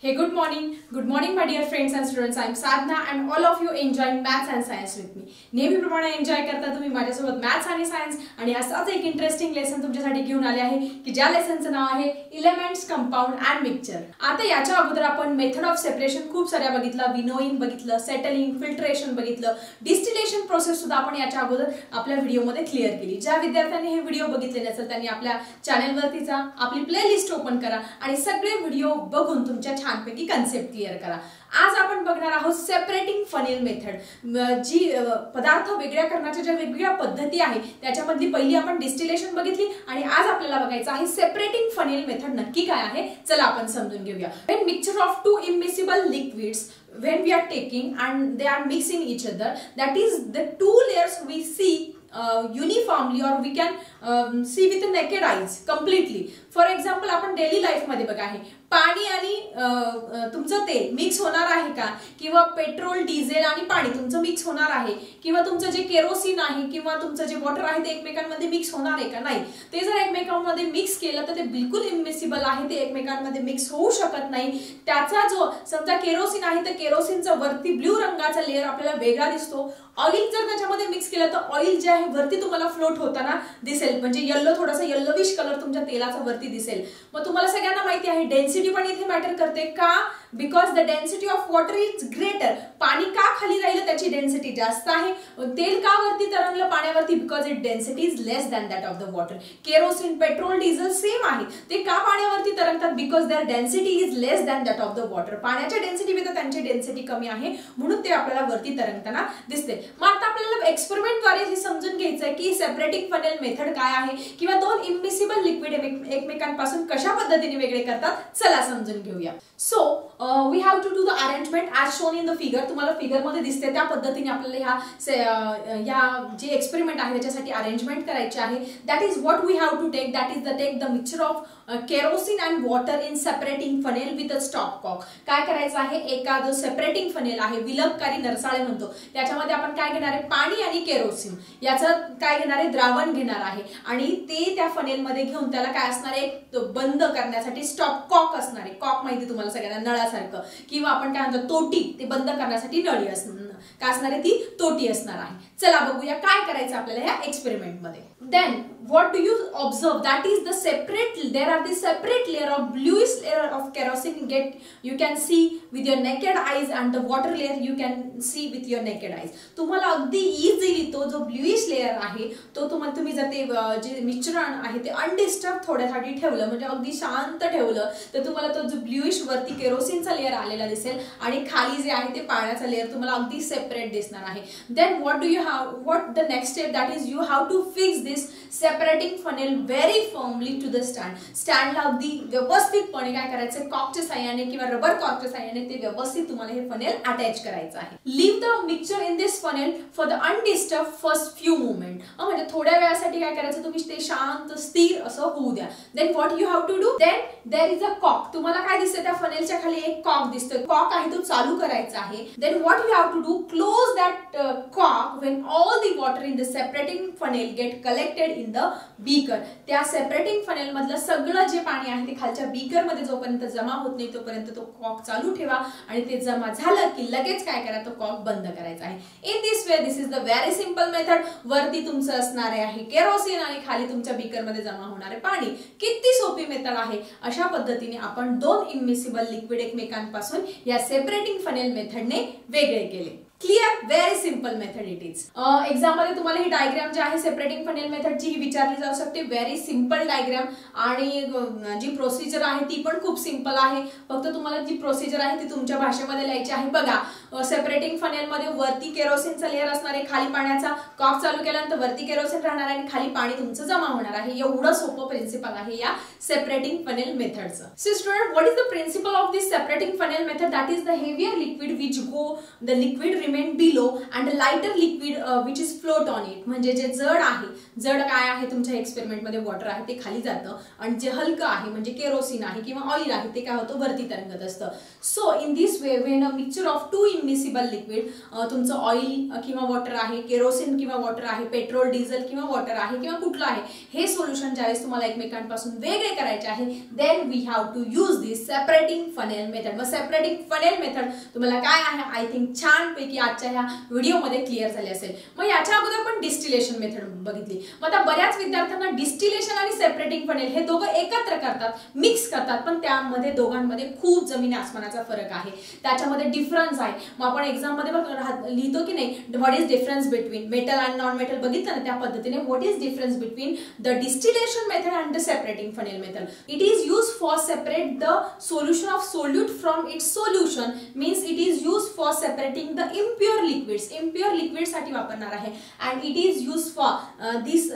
Hey, good morning, my dear friends and students. I am Sadhna, and all of you enjoying maths and science with me. नेहमीप्रमाणे enjoy करता तुम्ही माझ्यासोबत maths आणि science आणि असाच एक इंटरेस्टिंग लेसन तुमच्यासाठी घेऊन आले आहे की ज्या लेसनचं नाव आहे एलिमेंट्स, कंपाऊंड अँड मिक्सचर. आता याच्या अगोदर आपण मेथड ऑफ सेपरेशन खूप साऱ्या बघितलं, विनोइंग बघितलं, सेटलिंग, फिल्ट्रेशन बघितलं, डिस्टिलेशन प्रोसेस सुद्धा आपण याच्या अगोदर आपल्या व्हिडिओमध्ये क्लिअर केली. ज्या विद्यार्थ्यांनी हे व्हिडिओ बघितले नसेल त्यांनी आपल्या चॅनलवरती जा, आपली प्लेलिस्ट ओपन करा आणि सगळे व्हिडिओ बघून तुमच्या छानपैकी कन्सेप्ट क्लिअर करा. आज आपण बघणार आहोत सेपरेटिंग फनेल मेथड. जी पदार्थ वेगळ्या करण्याच्या ज्या वेगवेगळ्या पद्धती आहेत त्याच्यामधली पहिली आपण डिस्टिलेशन बघितली आणि आज आपल्याला बघायचं आहे सेपरेटिंग फनेल मेथड नक्की काय आहे. चला आपण समजून घेऊया. When mixture of to immiscible liquids when we are taking and they are mixing each other, that is the two layers we see uniformly or we can see with the naked eyes completely. For example, आपण daily life मध्ये बघा आहे पाणी आणि तुमचं तेल mix होणार आहे का, किंवा पेट्रोल, डिझेल आणि पाणी तुमचं मिक्स होणार आहे, किंवा तुमचं जे केरोसिन आहे किंवा तुमचं जे वॉटर आहे ते एकमेकांमध्ये मिक्स होणार आहे का. नाही, ते जर एकमेकांमध्ये मिक्स केलं तर ते बिलकुल इमिसिबल आहे, ते एकमेकांमध्ये मिक्स होऊ शकत नाही. त्याचा जो समजा केरोसिन आहे तर केरोसिनचा वरती ब्ल्यू रंगाचा लेअर आपल्याला वेगळा दिसतो. ऑइल जर त्याच्यामध्ये मिक्स केलं तर ऑइल जे आहे वरती तुम्हाला फ्लोट होताना दिसेल, म्हणजे येलो, थोडासा येल्लोविश कलर तुमच्या तेलाचा वरती दिसेल. मग तुम्हाला सगळ्यांना माहिती आहे डेन्सिटी पण इथे मॅटर करते का, because the density of water is greater. पाणी का खाली राहिलं त्याची डेन्सिटी जास्त आहे. तेल का वरती तरंगलं पाण्यावरती, because it density is less than that of the water. Kerosene, petrol, diesel same आहे, ते का पाण्यावरती तरंगतात, because their density is less than that of the water. पाण्याच्या डेन्सिटीपेक्षा त्यांची डेन्सिटी कमी आहे म्हणून ते आपल्याला वरती तरंगताना दिसते. मग आता आपल्याला एक्सपेरिमेंटद्वारे हे समजून घ्यायचं आहे की सेपरेटिंग फनेल मेथड काय आहे किंवा दोन इमिसिबल लिक्विड एकमेकांपासून कशा पद्धतीने वेगळे करतात. चला समजून घेऊया. So we have to do the arrangement as shown in the figure. तुम्हाला फिगर मध्ये दिसते त्या पद्धतीने आपल्याला ह्या जे एक्सपेरिमेंट आहे त्याच्यासाठी अरेंजमेंट करायची आहे. That is what we have to take. That is the take the mixture of kerosene and water in separating funnel with a stopcock. काय करायचं आहे, एका जो सेपरेटिंग फनेल आहे, विलंबकारी नरसाळे म्हणतो, त्याच्यामध्ये आपण काय घेणार आहे, पाणी आणि केरोसिन याचं काय घेणार आहे, द्रावण घेणार आहे आणि ते त्या फनेल मध्ये घेऊन त्याला काय असणार आहे, बंद करण्यासाठी स्टॉप कॉक असणार आहे. कॉक माहिती तुम्हाला सगळ्यांना, नळासारखं, किंवा आपण काय म्हणतो तोटी, ते बंद करण्यासाठी नळी असणार, काय असणार आहे, ती तोटी असणार आहे. चला बघूया काय करायचं आपल्याला ह्या एक्सपेरिमेंट मध्ये. Then what do you observe, that is the separate, there are the separate layer of bluish layer of kerosene you can see with your naked eyes and the water layer you can see with your naked eyes. तुम्हाला अगदी easily तो जो ब्ल्यूइश layer आहे तो तुम्ही जर ते जे मिश्रण आहे ते अनडिस्टर्ब थोड्यासाठी ठेवलं, म्हणजे अगदी शांत ठेवलं, तर तुम्हाला तो जो ब्ल्यूइश वरती केरोसिनचा लेयर आलेला दिसेल आणि खाली जे आहे ते पाण्याचा लेयर तुम्हाला अगदी सेपरेट दिसणार आहे. Then what the next step, that is you have to fix this separating funnel very firmly to the stand. स्टँडला अगदी व्यवस्थितपणे काय करायचं, कॉकच्या साह्याने किंवा रबर कॉकच्या साह्याने ते व्यवस्थित तुम्हाला हे फनेल अटॅच करायचं आहे. Leave the mixture in this funnel for the undisturb first few movement. म्हणजे थोड्या वेळासाठी काय करायचं, तुम्ही ते शांत स्थिर असं होऊ द्या. Then what you have to do, then there is a cock. तुम्हाला काय दिसतं, त्या फनेलच्या खाली एक कॉक दिसतोय, कॉक आहे तो चालू करायचा आहे. Then what you have to do, close that cock when all the water in the separating funnel get collected in the beaker. त्या सेपरेटिंग फनेल मधलं सगळं जे पाणी आहे ते खालच्या बीकर मध्ये जोपर्यंत जमा होत नाही तोपर्यंत तो कॉक चालू ठेवा आणि ते जमा झालं की लगेच काय करा, तो कॉक बंद करायचा आहे. In this way this is the very simple method. वरती तुमचं असणार आहे केरोसिन आणि खाली तुमच्या बीकर मध्ये जमा होणारे पाणी. किती सोपी मेथड आहे. अशा पद्धतीने आपण दोन इमिसिबल लिक्विड एकमेकांपासून या सेपरेटिंग फनेल मेथडने वेगळे केले. Clear, very simple method it is. Exam मध्ये तुम्हाला ही डायग्राम जी आहे सेपरेटिंग फनेल मेथडची ही विचारली जाऊ शकते. व्हेरी सिंपल डायग्राम आणि जी प्रोसिजर आहे ती पण खूप सिंपल आहे. फक्त तुम्हाला जी प्रोसिजर आहे ती तुमच्या भाषेमध्ये लिहायची आहे. बघा, सेपरेटिंग फनेल मध्ये वरती केरोसिनचा लेअर असणार आहे, खाली पाण्याचा. कॉक चालू केल्यानंतर वरती केरोसिन राहणार आहे आणि खाली पाणी तुमचं जमा होणार आहे. एवढं सोपं प्रिन्सिपल आहे या सेपरेटिंग फनेल मेथडचं. So student, what is the principle of this separating funnel method, that is the heavier liquid which go the liquid remain below and lighter liquid which is float on it. म्हणजे जे जड आहे, जड काय आहे तुमच्या एक्सपेरिमेंटमध्ये water आहे ते खाली जातं आणि जे हलकं आहे म्हणजे केरोसिन आहे किंवा ऑइल आहे ते काय होतं वरती तरंगत असतं. So in this way when a mixture of to immiscible liquid, तुमचं ऑइल किंवा वॉटर आहे, केरोसिन किंवा वॉटर आहे, पेट्रोल डिझेल किंवा वॉटर आहे किंवा कुठलं आहे, हे सोल्युशन ज्यावेळेस तुम्हाला एकमेकांपासून वेगळे करायचे आहे, then we have to use this separating funnel method. मग सेपरेटिंग फनेल मेथड तुम्हाला काय आहे आय थिंक छानपैकी आजच्या ह्या व्हिडिओमध्ये क्लिअर झाले असेल. मग याच्या अगोदर आपण डिस्टिलेशन मेथड बघितली. मग आता बऱ्याच विद्यार्थ्यांना डिस्टिलेशन आणि सेपरेटिंग फनेल हे दोघं एकत्र करतात, मिक्स करतात, पण त्यामध्ये दोघांमध्ये खूप जमीन आसमानाचा फरक आहे, त्याच्यामध्ये डिफरन्स आहे. मग आपण एक्झाम मध्ये लिहितो की नाही what is difference between metal and non metal बघितलं ना, त्या पद्धतीने what is difference between the distillation method and the separating funnel method. It is use for separate the solution of solute from its solution, means it is use for separating the impure liquids, impure liquid साठी वापरणार आहे. And it is use for this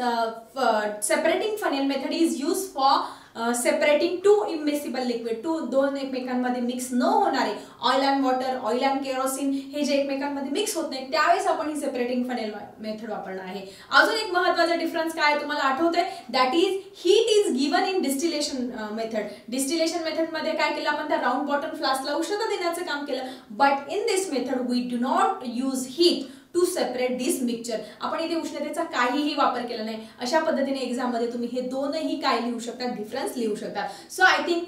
separating funnel method is use for separating to immiscible liquid, दोन एकमेकांमध्ये mix न होणारे oil and water, oil and kerosene हे जे एकमेकांमध्ये मिक्स होत नाही त्यावेळेस आपण ही सेपरेटिंग फनेल मेथड वापरणार आहे. अजून एक महत्त्वाचा डिफरन्स काय तुम्हाला आठवतंय, that is heat is given in distillation method. Distillation method मध्ये काय केलं आपण, त्या राऊंड बॉटम फ्लास्कला उष्णता देण्याचं काम केलं, but in this method we do not use heat to separate this mixture. आपण इथे उष्णतेचा काहीही वापर केला नाही. अशा पद्धतीने एक्झाम मध्ये तुम्ही हे दोनही काय लिहू शकता, डिफरन्स लिहू शकता. सो आय थिंक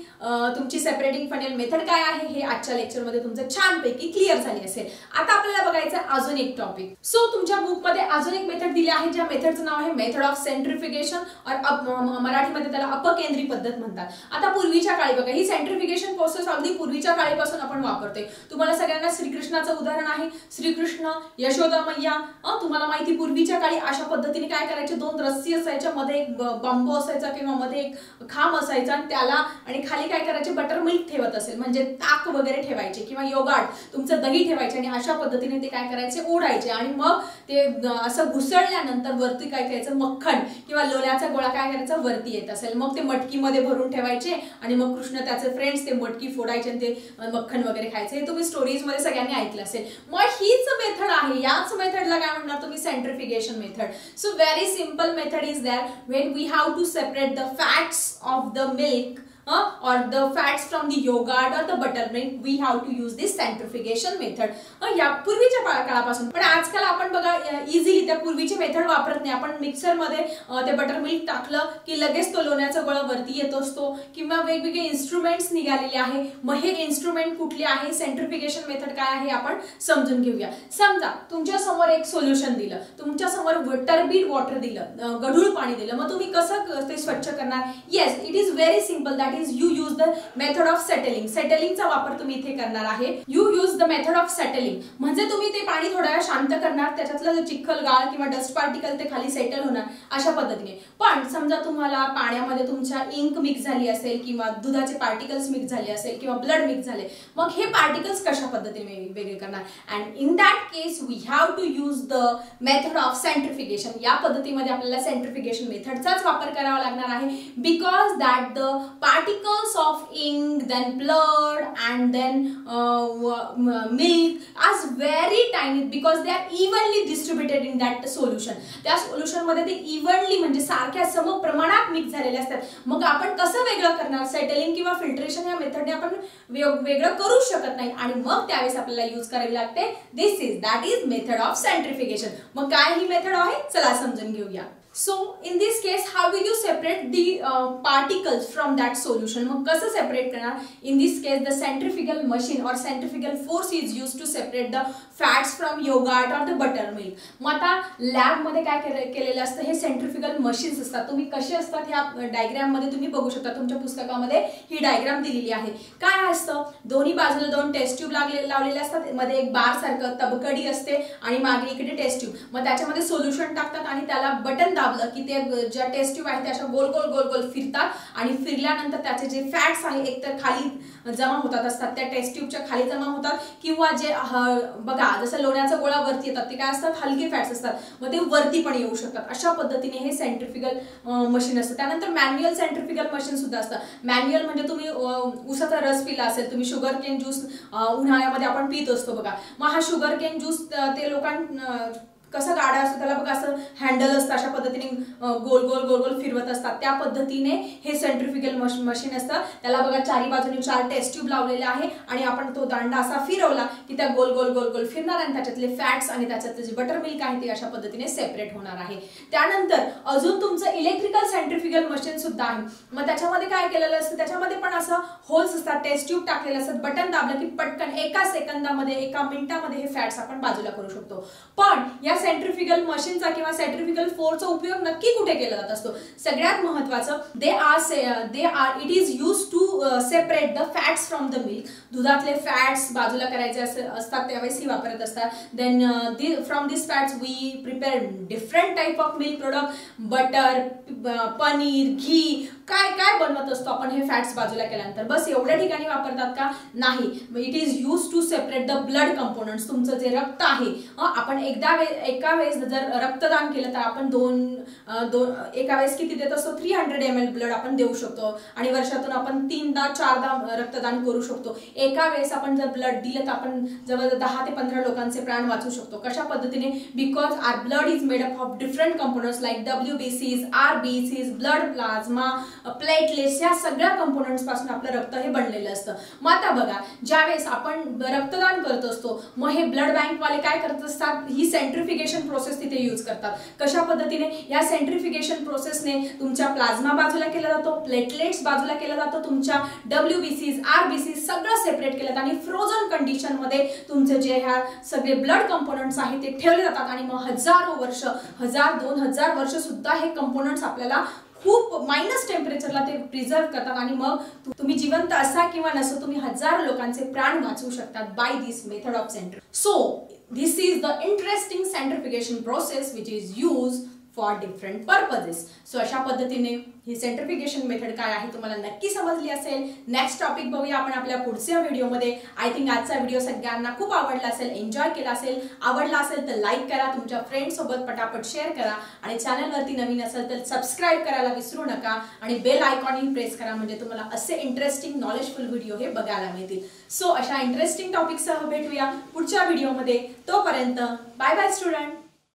तुमची सेपरेटिंग फनेल मेथड काय आहे हे आजच्या लेक्चरमध्ये तुमचं छानपैकी क्लिअर झाली असेल. आता आपल्याला बघायचं अजून एक टॉपिक. सो तुमच्या बुकमध्ये अजून एक मेथड दिली आहे, ज्या मेथडचं नाव आहे मेथड ऑफ सेंट्रिफ्युगेशन, और मराठीमध्ये त्याला अपकेंद्री पद्धत म्हणतात. आता पूर्वीच्या काळी बघा, ही सेंट्रिफ्युगेशन प्रोसेस अगदी पूर्वीच्या काळीपासून आपण वापरतोय. तुम्हाला सगळ्यांना श्रीकृष्णाचं उदाहरण आहे. श्रीकृष्ण, यशोदा मैया, तुम्हाला माहिती पूर्वीच्या काळी अशा पद्धतीने काय करायचे, दोन रस्सी असायच्या, मध्ये एक बांबू असायचा किंवा मध्ये एक खांब असायचा आणि त्याला आणि खाली काय करायचे बटर मिल्क ठेवत असेल म्हणजे ताक वगैरे ठेवायचे किंवा योगार्ट तुमचं दही ठेवायचे आणि अशा पद्धतीने ते काय करायचे ओढायचे आणि मग ते असं घुसळल्यानंतर वरती काय करायचं मक्खन किंवा लोण्याचा गोळा काय करायचा वरती येत असेल, मग ते मटकीमध्ये भरून ठेवायचे आणि मग कृष्ण त्याचे फ्रेंड्स ते मटकी फोडायचे आणि ते मक्खन वगैरे खायचे. हे तुम्ही स्टोरीज मध्ये सगळ्यांनी ऐकलं असेल. मग हीच मेथड आहे, याच मेथडला काय म्हणणार तुम्ही centrifugation method. So very simple method is that when we have to separate the fats of the milk or the fats from the yogurt or the buttermilk, we have to use this centrifugation method. या पूर्वीच्या काळापासून, पण आजकाल आपण बघा easily त्या पूर्वीची method वापरत नाही. आपण मिक्सर मध्ये ते बटर मिल्क टाकलं की लगेच तो लोण्याचा गोळा वरती येत असतो किंवा वेगवेगळे इन्स्ट्रुमेंट्स निघालेले आहे. मग हे इन्स्ट्रुमेंट कुठले आहे, सेंट्रिफ्युगेशन मेथड काय आहे आपण समजून घेऊया. समजा तुमच्या समोर एक सोल्युशन दिलं, तुमच्या समोर टर्बीड वॉटर दिलं, गढूळ पाणी दिलं, मग तुम्ही कसं ते स्वच्छ करणार. Yes, it is very simple, that is you use the method of settling. सेटलिंगचा वापर तुम्ही इथे करणार आहे. You use the method of settling म्हणजे तुम्ही ते पाणी थोड्या वेळ शांत करणार, त्याच्यातलं जो चिखल गाळ किंवा डस्ट पार्टिकल ते खाली सेटल होणार अशा पद्धतीने. पण समजा तुम्हाला पाण्यामध्ये तुमच्या इंक मिक्स झाली असेल किंवा दुधाचे पार्टिकल्स मिक्स झाले असेल किंवा ब्लड मिक्स झाले, मग हे पार्टिकल्स कशा पद्धतीने वेगळे करणार. And in that case we have to use the method of centrifugation. या पद्धतीमध्ये आपल्याला सेंट्रिफ्युगेशन मेथडचाच वापर करावा लागणार आहे, because that the particles of ink, then blood, and then milk are very tiny because they are evenly distributed in that solution. त्या solution मध्ये ते इव्हनली म्हणजे सारख्या सम प्रमाणात मिक्स झालेले असतात. मग आपण कसं वेगळं करणार, सेटलिंग किंवा फिल्ट्रेशन या मेथडने आपण वेगळं करू शकत नाही आणि मग त्यावेळेस आपल्याला यूज करावी लागते. That is method of centrifugation. मग काय ही मेथड आहे चला समजून घेऊया. So in this case how will you separate the particles from that solution. मग कसं सेपरेट करणार. In this case the centrifugal machine or centrifugal force is used to separate the fats from yogurt or the buttermilk. मग आता lab मध्ये काय केलेलं असतं, हे सेंट्रिफ्युगल मशीन्स असतात. तुम्ही कसे असतात ह्या डायग्राम मध्ये तुम्ही बघू शकता. तुमच्या पुस्तकामध्ये ही डायग्राम दिलेली आहे. काय असतं, दोन्ही बाजूला दोन टेस्ट ट्यूब लावलेले असतात, मध्ये एक बार सारखं तबकडी असते आणि मागे इकडे टेस्ट ट्यूब. मग त्याच्यामध्ये सोल्युशन टाकतात आणि त्याला बटन दाबलं की ते ज्या टेस्ट ट्यूब आहेत त्या अशा गोल गोल गोल गोल फिरतात आणि फिरल्यानंतर त्याचे जे फॅट्स आहे एकतर खाली जमा होतात असतात, त्या टेस्ट ट्यूबच्या खाली जमा होतात, किंवा जे बघा जसं लोण्याचा गोळा वरती येतात ते काय असतात, हलके फॅट्स असतात, मग ते वरती पण येऊ शकतात. अशा पद्धतीने हे सेंट्रिफ्युगल मशीन असतं. त्यानंतर मॅन्युअल सेंट्रिफ्युगल मशीन सुद्धा असतं. मॅन्युअल म्हणजे तुम्ही उसाचा रस पिला असेल, तुम्ही शुगर केन ज्यूस उन्हाळ्यामध्ये आपण पित असतो बघा, मग हा शुगर केन ज्यूस ते लोकांना कसं गाडा असतो त्याला बघा असं हँडल असतं, अशा पद्धतीने गोल गोल गोल गोल फिरवत असतात, त्या पद्धतीने हे सेंट्रिफ्युगल मशीन असतं. त्याला बघा चारी बाजूने 4 टेस्ट ट्यूब लावलेले आहे आणि आपण तो दांडा असा फिरवला की त्या गोल गोल गोल गोल फिरणार आणि त्याच्यातले फॅट्स आणि त्याच्यातले जे बटर मिल्क आहे ते अशा पद्धतीने सेपरेट होणार आहे. त्यानंतर अजून तुमचं इलेक्ट्रिकल सेंट्रिफ्युगल मशीन सुद्धा आहे. मग त्याच्यामध्ये काय केलेलं असतं, त्याच्यामध्ये पण असं होल्स असतात, टेस्ट ट्यूब टाकलेले असतात, बटन दाबलं की पटकन एका सेकंदामध्ये एका मिनिटामध्ये हे फॅट्स आपण बाजूला करू शकतो. पण या सेंट्रिफ्युगल मशीनचा किंवा सेंट्रिफ्युगल फोर्सचा उपयोग नक्की कुठे केला जात असतो, सगळ्यात महत्त्वाचं it is use to separate the fats from the milk. दुधातले फॅट्स बाजूला करायचे असतात त्यावेळेस ही वापरत असतात. Then from this fats we prepare different type of milk product, butter, paneer, ghee, काय काय बनवत असतो आपण हे फॅट्स बाजूला केल्यानंतर. बस एवढ्या ठिकाणी वापरतात का, नाही. It is use to separate the blood components. तुमचं जे रक्त आहे, आपण एका वेळेस जर रक्तदान केलं तर आपण एका वेळेस किती देत असतो, 300 ml ब्लड आपण देऊ शकतो आणि वर्षातून आपण 3दा 4दा रक्तदान करू शकतो. एका वेळेस आपण जर ब्लड दिलं तर आपण जवळ 10 ते 15 लोकांचे प्राण वाचू शकतो. कशा पद्धतीने, because our blood is made up of different components like WBCs, RBCs, blood plasma, platelets, या सगळ्या कंपोनंट्स पासून आपलं रक्त हे बनलेलं असतं. मग आता बघा, ज्यावेळेस आपण रक्तदान करत असतो मग हे ब्लड बँक वाले काय करत असतात, ही सेंट्रिफ्युगेशन प्रोसेस तिथे यूज करतात. कशा पद्धतीने, या सेंट्रिफ्युगेशन प्रोसेसने तुमच्या प्लाझ्मा बाजूला केला जातो, प्लेटलेट्स बाजूला केला जातो, तुमच्या WBCs, RBCs सगळं सेपरेट केलं आणि फ्रोझन कंडिशन मध्ये तुमचे जे ह्या सगळे ब्लड कंपोनंट्स आहेत ते ठेवले जातात आणि मग हजारो वर्ष, 1000-2000 वर्ष सुद्धा हे कंपोनंट्स आपल्याला खूप मायनस टेम्परेचरला ते प्रिझर्व करतात आणि मग तुम्ही जिवंत असा किंवा नसो तुम्ही हजारो लोकांचे प्राण वाचवू शकतात by this method of centrifugation. So this is the interesting centrifugation process which is used for different purposes. So अशा पद्धतीने ही सेंट्रिफ्युगेशन मेथड काय आहे तुम्हाला नक्की समजली असेल. नेक्स्ट टॉपिक बघूया आपण आपल्या पुढच्या व्हिडिओमध्ये. आय थिंक आजचा व्हिडिओ सगळ्यांना खूप आवडला असेल, एन्जॉय केला असेल. आवडला असेल तर लाईक करा, तुमच्या फ्रेंड्स सोबत पटापट शेअर करा आणि चॅनलवरती नवीन असेल तर सबस्क्राईब करायला विसरू नका आणि बेल आयकॉनही प्रेस करा म्हणजे तुम्हाला असे इंटरेस्टिंग नॉलेजफुल व्हिडिओ हे बघायला मिळतील. सो अशा इंटरेस्टिंग टॉपिकसह भेटूया पुढच्या व्हिडिओमध्ये. तोपर्यंत बाय बाय स्टुडंट.